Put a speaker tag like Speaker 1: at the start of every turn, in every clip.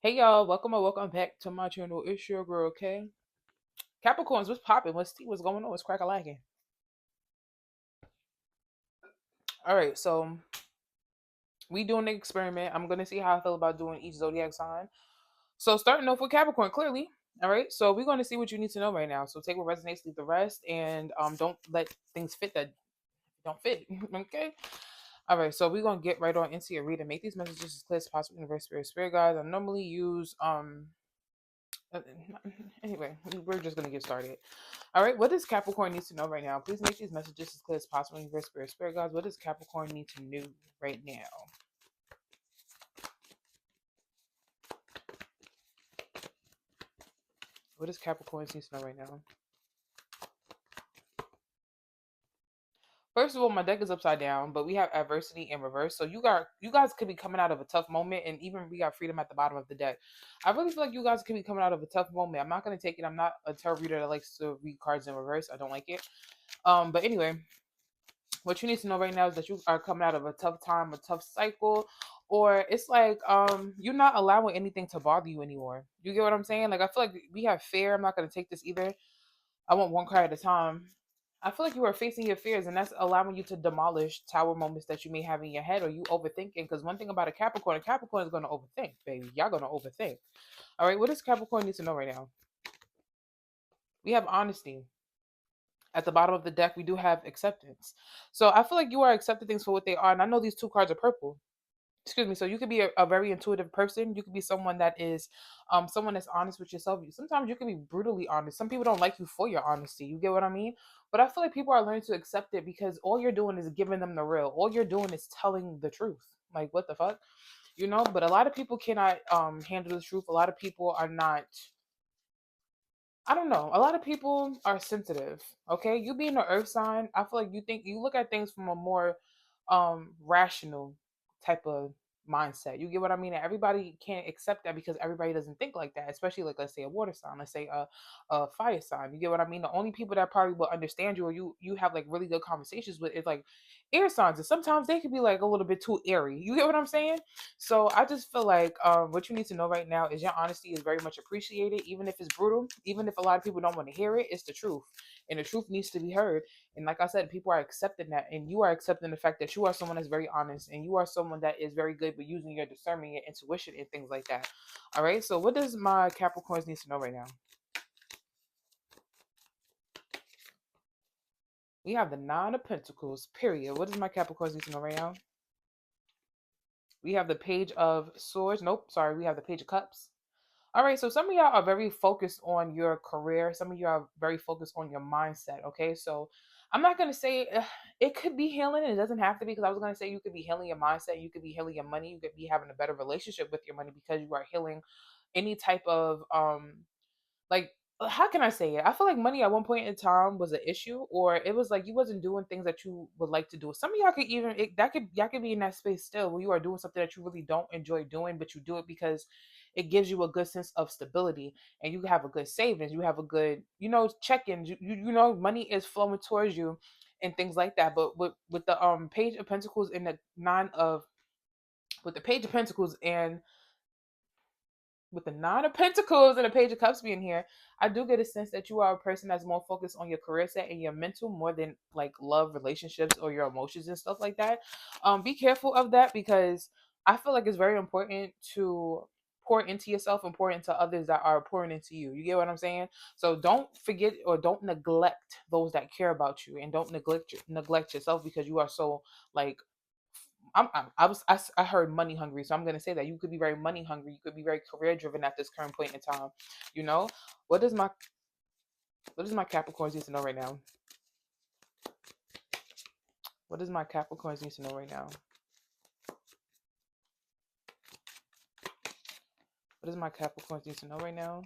Speaker 1: Hey y'all, welcome or welcome back to my channel. It's your girl, okay? Capricorns, what's popping? What's tea? What's going on? What's crack a lacking? Alright, so we doing the experiment. I'm gonna see how I feel about doing each zodiac sign. So starting off with Capricorn, clearly. Alright, so we're gonna see what you need to know right now. So take what resonates, leave the rest, and don't let things fit that don't fit. Okay? Alright, so we're gonna get right on into your reading. Make these messages as clear as possible. Universe, spirit guides. I normally use uh, anyway, we're just gonna get started. All right, what does Capricorn need to know right now? Please make these messages as clear as possible. Universe, spirit guides. What does Capricorn need to know right now? What does Capricorn need to know right now? First of all, my deck is upside down, but we have adversity in reverse. So you guys could be coming out of a tough moment, and even we got freedom at the bottom of the deck. I really feel like you guys could be coming out of a tough moment. I'm not gonna take it. I'm not a tarot reader that likes to read cards in reverse. I don't like it. But anyway, what you need to know right now is that you are coming out of a tough time, a tough cycle, or it's like you're not allowing anything to bother you anymore. You get what I'm saying? Like I feel like we have fear. I'm not gonna take this either. I want one card at a time. I feel like you are facing your fears, and that's allowing you to demolish tower moments that you may have in your head, or you overthinking. Because one thing about a Capricorn is going to overthink, baby. Y'all going to overthink. All right, what does Capricorn need to know right now? We have honesty. At the bottom of the deck, we do have acceptance. So I feel like you are accepting things for what they are. And I know these two cards are purple. Excuse me. So you could be a very intuitive person. You could be someone that is someone that's honest with yourself. Sometimes you can be brutally honest. Some people don't like you for your honesty. You get what I mean? But I feel like people are learning to accept it because all you're doing is giving them the real. All you're doing is telling the truth. Like what the fuck? You know, but a lot of people cannot handle the truth. A lot of people are not, I don't know. A lot of people are sensitive. Okay, you being an earth sign, I feel like you look at things from a more rational type of mindset. You get what I mean? And everybody can't accept that because everybody doesn't think like that. Especially like let's say a water sign, let's say a fire sign. You get what I mean? The only people that probably will understand you or you have like really good conversations with is like air signs, and sometimes they could be like a little bit too airy. You get what I'm saying? So I just feel like what you need to know right now is your honesty is very much appreciated, even if it's brutal, even if a lot of people don't want to hear it. It's the truth, and the truth needs to be heard. And like I said, people are accepting that, and you are accepting the fact that you are someone that's very honest, and you are someone that is very good with using your discernment, your intuition, and things like that. All right. So what does my Capricorns need to know right now? We have the Nine of Pentacles. Period. What does my Capricorns need to know right now? We have the Page of Swords. Nope. Sorry. We have the Page of Cups. All right, so some of y'all are very focused on your career. Some of you are very focused on your mindset. Okay, so I'm not gonna say it could be healing. It doesn't have to be because I was gonna say you could be healing your mindset. You could be healing your money. You could be having a better relationship with your money because you are healing any type of like how can I say it? I feel like money at one point in time was an issue, or it was like you wasn't doing things that you would like to do. Some of y'all could even that could y'all could be in that space still where you are doing something that you really don't enjoy doing, but you do it because it gives you a good sense of stability, and you have a good savings, you have a good check-ins. You know money is flowing towards you, and things like that. But with the Page of Pentacles and the nine of with the Page of Pentacles and with the Nine of Pentacles and the Page of Cups being here, I do get a sense that you are a person that's more focused on your career set and your mental more than like love, relationships, or your emotions and stuff like that. Be careful of that because I feel like it's very important to pour into yourself and pour into others that are pouring into you. You get what I'm saying? So don't forget or don't neglect those that care about you, and don't neglect yourself because you are so like I was I heard money hungry, so I'm gonna say that you could be very money hungry. You could be very career driven at this current point in time. You know, what does my what does my Capricorns need to know right now? What does my Capricorns need to know right now? What does my Capricorns need to know right now?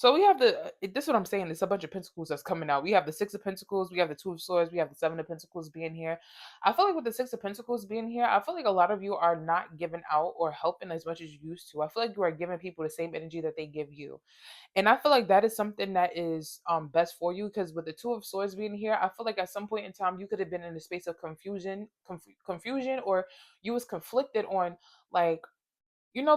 Speaker 1: So we have this is what I'm saying. It's a bunch of pentacles that's coming out. We have the Six of Pentacles, we have the Two of Swords, we have the Seven of Pentacles being here. I feel like with the Six of Pentacles being here, I feel like a lot of you are not giving out or helping as much as you used to. I feel like you are giving people the same energy that they give you. And I feel like that is something that is best for you, because with the Two of Swords being here, I feel like at some point in time you could have been in a space of confusion, or you was conflicted on, like,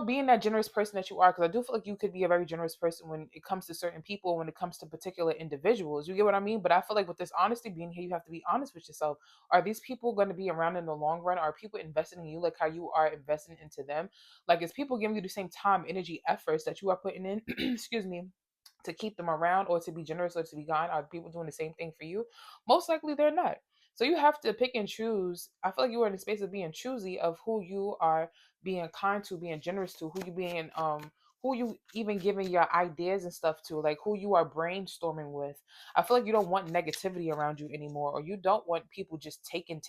Speaker 1: being that generous person that you are, because I do feel like you could be a very generous person when it comes to certain people, when it comes to particular individuals. You get what I mean? But I feel like with this honesty being here, you have to be honest with yourself. Are these people going to be around in the long run? Are people investing in you like how you are investing into them? Like, is people giving you the same time, energy, efforts that you are putting in, excuse me, to keep them around, or to be generous, or to be kind? Are people doing the same thing for you? Most likely they're not. So you have to pick and choose. I feel like you are in a space of being choosy of who you are being kind to, being generous to, who you even giving your ideas and stuff to, like who you are brainstorming with. I feel like you don't want negativity around you anymore, or you don't want people just taking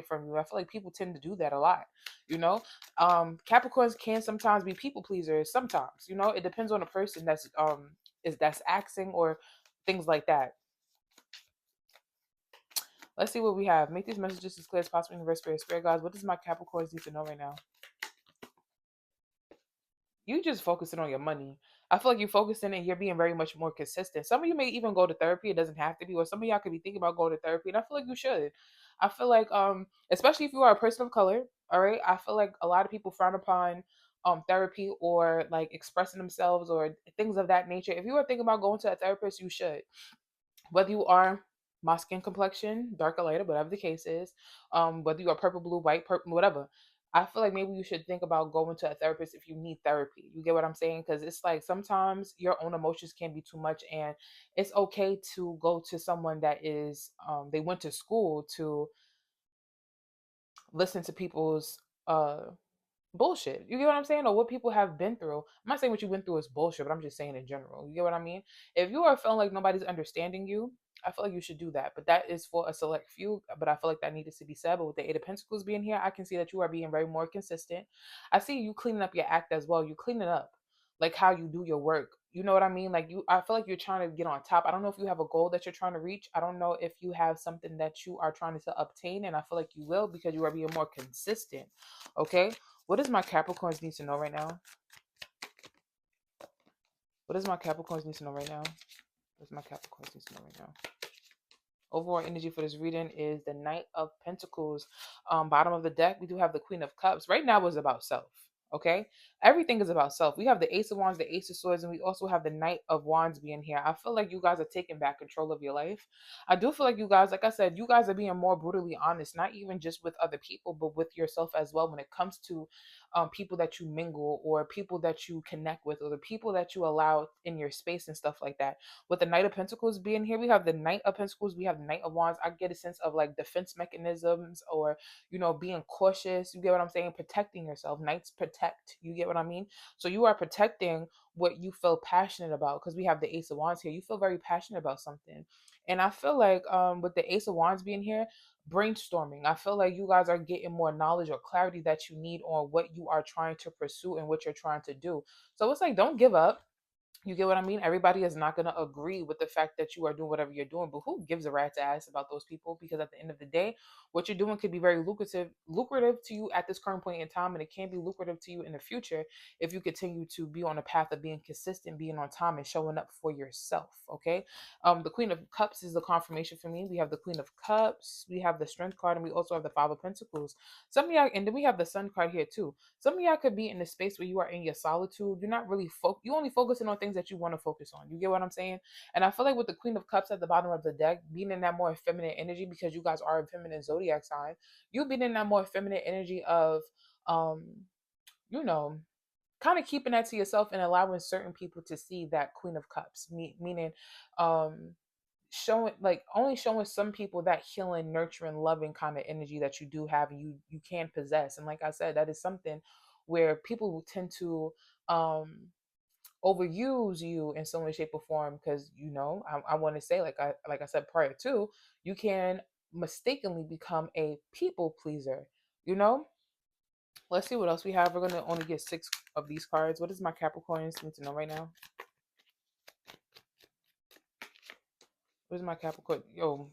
Speaker 1: from you. I feel like people tend to do that a lot, you know. Capricorns can sometimes be people pleasers sometimes, it depends on the person that's asking, or things like that. Let's see what we have. Make these messages as clear as possible in the spirit guys. What does my Capricorns need to know right now? You just focusing on your money. I feel like you're focusing and you're being very much more consistent. Some of you may even go to therapy. It doesn't have to be, or some of y'all could be thinking about going to therapy. And I feel like you should. I feel like especially if you are a person of color, all right. I feel like a lot of people frown upon therapy, or like expressing themselves, or things of that nature. If you are thinking about going to a therapist, you should. Whether you are my skin complexion, darker, lighter, whatever the case is, whether you are purple, blue, white, purple, whatever. I feel like maybe you should think about going to a therapist if you need therapy. You get what I'm saying? Because it's like sometimes your own emotions can be too much, and it's okay to go to someone that is they went to school to listen to people's bullshit. You get what I'm saying? Or what people have been through. I'm not saying what you went through is bullshit, but I'm just saying in general. You get what I mean? If you are feeling like nobody's understanding you, I feel like you should do that. But that is for a select few. But I feel like that needed to be said. But with the Eight of Pentacles being here, I can see that you are being very more consistent. I see you cleaning up your act as well. You cleaning up like how you do your work. You know what I mean? Like, I feel like you're trying to get on top. I don't know if you have a goal that you're trying to reach. I don't know if you have something that you are trying to obtain, and I feel like you will, because you are being more consistent. Okay, what does my Capricorns need to know right now? What does my Capricorns need to know right now? What does my Capricorns need to know right now? Overall energy for this reading is the Knight of Pentacles. Bottom of the deck, we do have the Queen of Cups. Right now is about self. Okay, everything is about self. We have the Ace of Wands, the Ace of Swords, and we also have the Knight of Wands being here. I feel like you guys are taking back control of your life. I do feel like you guys, like I said, you guys are being more brutally honest, not even just with other people, but with yourself as well, when it comes to people that you mingle, or people that you connect with, or the people that you allow in your space and stuff like that. With the Knight of Pentacles being here, we have the Knight of Pentacles, we have the Knight of Wands. I get a sense of like defense mechanisms, or being cautious. You get what I'm saying? Protecting yourself. Knights protect. You get what I mean? So you are protecting what you feel passionate about, because we have the Ace of Wands here. You feel very passionate about something. And I feel like with the Ace of Wands being here, brainstorming. I feel like you guys are getting more knowledge or clarity that you need on what you are trying to pursue and what you're trying to do. So it's like, don't give up. You get what I mean? Everybody is not going to agree with the fact that you are doing whatever you're doing, but who gives a rat's ass about those people? Because at the end of the day, what you're doing could be very lucrative to you at this current point in time, and it can be lucrative to you in the future if you continue to be on a path of being consistent, being on time, and showing up for yourself. Okay. The Queen of Cups is the confirmation for me. We have the Queen of Cups, we have the Strength card, and we also have the Five of Pentacles. Some of y'all, and then we have the Sun card here too. Some of y'all could be in a space where you are in your solitude. You're not really you only focusing on things that you want to focus on. You get what I'm saying? And I feel like with the Queen of Cups at the bottom of the deck, being in that more feminine energy, because you guys are a feminine zodiac sign, you being in that more feminine energy of um, you know, kind of keeping that to yourself and allowing certain people to see that Queen of Cups, meaning um showing, like, only showing some people that healing, nurturing, loving kind of energy that you do have, and you can possess. And like I said, that is something where people tend to um overuse you in some way, shape, or form, because I want to say, like I said prior to, you can mistakenly become a people pleaser. you know let's see what else we have. We're going to only get 6 of these cards. What does my Capricorns need to know right now? Where's my Capricorn? Yo,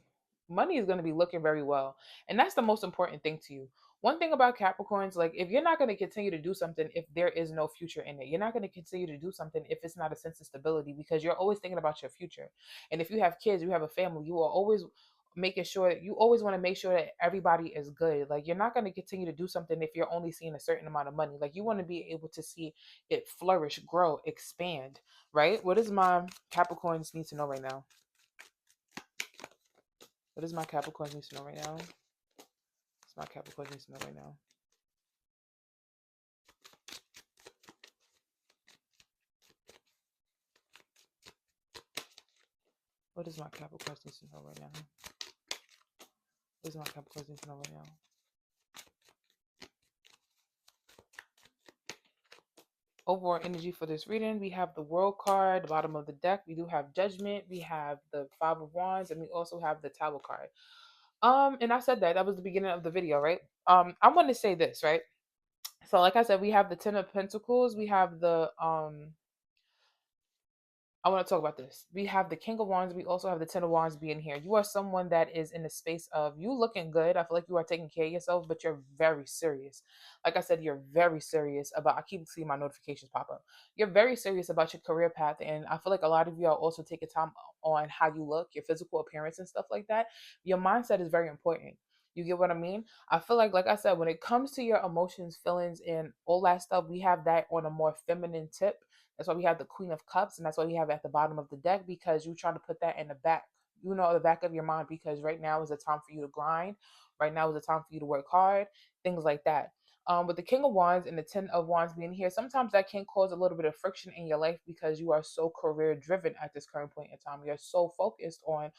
Speaker 1: money is going to be looking very well. And that's the most important thing to you. One thing about Capricorns, like if you're not going to continue to do something if there is no future in it, you're not going to continue to do something if it's not a sense of stability because you're always thinking about your future. And if you have kids, you have a family, you are always making sure that you always want to make sure that everybody is good. Like you're not going to continue to do something if you're only seeing a certain amount of money. Like you want to be able to see it flourish, grow, expand, right? What does my Capricorns need to know right now? What does my Capricorn need to know right now? What's my Capricorn needs to know right now? What does my Capricorn need to know right now? What does my Capricorn need to know right now? Overall energy for this reading, we have the World card, the bottom of the deck. We do have Judgment. We have the Five of Wands, and we also have the Tower card. And I said that was the beginning of the video, right? I want to say this, right? So, like I said, we have the Ten of Pentacles. We have the I want to talk about this. We have the King of Wands. We also have the Ten of Wands being here. You are someone that is in the space of you looking good. I feel like you are taking care of yourself, but you're very serious. Like I said, you're very serious about. I keep seeing my notifications pop up. You're very serious about your career path, and I feel like a lot of you are also taking time on how you look, your physical appearance, and stuff like that. Your mindset is very important. You get what I mean? I feel like I said, when it comes to your emotions, feelings, and all that stuff, we have that on a more feminine tip. That's why we have the Queen of Cups, and that's why we have at the bottom of the deck because you're trying to put that in the back, the back of your mind because right now is the time for you to grind. Right now is the time for you to work hard, things like that. With the King of Wands and the Ten of Wands being here, sometimes that can cause a little bit of friction in your life because you are so career driven at this current point in time. You're so focused on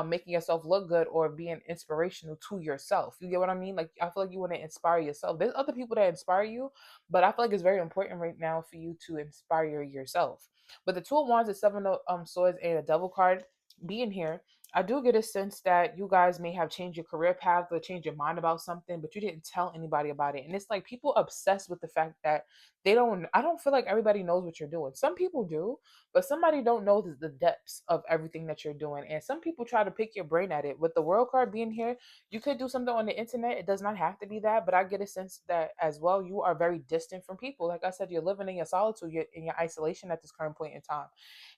Speaker 1: making yourself look good or being inspirational to yourself. You get what I mean? Like I feel like you want to inspire yourself. There's other people that inspire you, but I feel like it's very important right now for you to inspire yourself. But the Two of Wands, the Seven of Swords, and a Devil card being here, I do get a sense that you guys may have changed your career path or changed your mind about something, but you didn't tell anybody about it. And it's like people obsessed with the fact that I don't feel like everybody knows what you're doing. Some people do, but somebody don't know the depths of everything that you're doing. And some people try to pick your brain at it. With the World card being here, you could do something on the internet. It does not have to be that, but I get a sense that as well, you are very distant from people. Like I said, you're living in your solitude, you're in your isolation at this current point in time.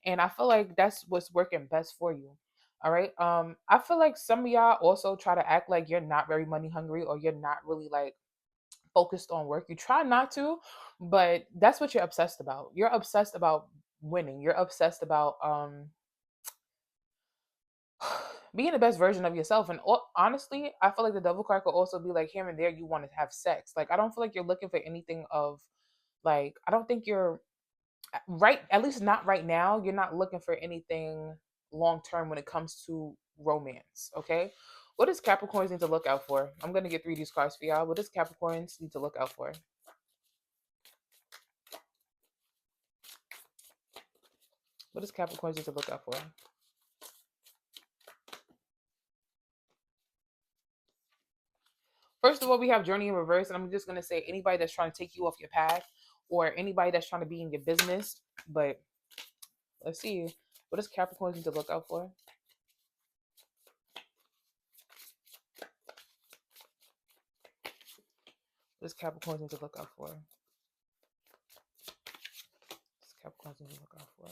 Speaker 1: And I feel like that's what's working best for you. All right. I feel like some of y'all also try to act like you're not very money hungry or you're not really like focused on work. You try not to, but that's what you're obsessed about. You're obsessed about winning. You're obsessed about being the best version of yourself. And honestly, I feel like the Devil card could also be like here and there you want to have sex. Like I don't feel like you're looking for anything of like I don't think you're right, at least not right now. You're not looking for anything long term when it comes to romance. Okay. What does Capricorns need to look out for? I'm gonna get 3 of these cards for y'all. What does Capricorns need to look out for? What does Capricorns need to look out for? First of all, we have Journey in Reverse, and I'm just gonna say anybody that's trying to take you off your path, or anybody that's trying to be in your business. But let's see, what does Capricorns need to look out for? What does Capricorns need to look out for? What does Capricorns need to look out for?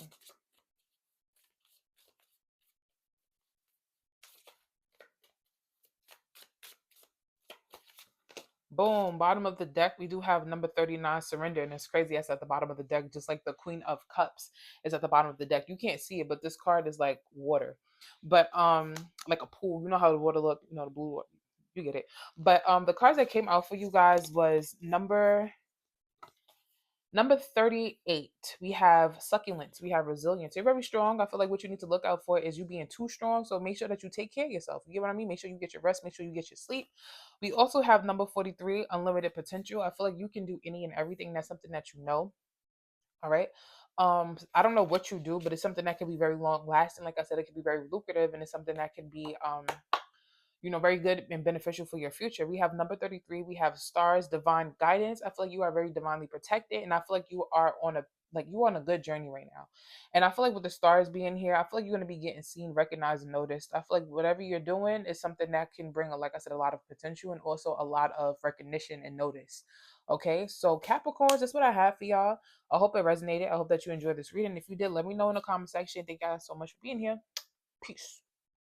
Speaker 1: Boom, bottom of the deck, we do have number 39, Surrender, and it's crazy. That's at the bottom of the deck, just like the Queen of Cups is at the bottom of the deck. You can't see it, but this card is like water, but like a pool. You know how the water look, the blue water. You get it. But the cards that came out for you guys was Number 38, we have succulence, we have resilience. You're very strong. I feel like what you need to look out for is you being too strong. So make sure that you take care of yourself. You get what I mean? Make sure you get your rest, make sure you get your sleep. We also have number 43, unlimited potential. I feel like you can do any and everything. That's something that you know. All right. I don't know what you do, but it's something that can be very long lasting. Like I said, it can be very lucrative and it's something that can be very good and beneficial for your future. We have number 33. We have stars, divine guidance. I feel like you are very divinely protected. And I feel like you are on a Like you on a good journey right now. And I feel like with the stars being here, I feel like you're gonna be getting seen, recognized, and noticed. I feel like whatever you're doing is something that can bring, like I said, a lot of potential and also a lot of recognition and notice. Okay, so Capricorns, that's what I have for y'all. I hope it resonated. I hope that you enjoyed this reading. If you did, let me know in the comment section. Thank you guys so much for being here. Peace.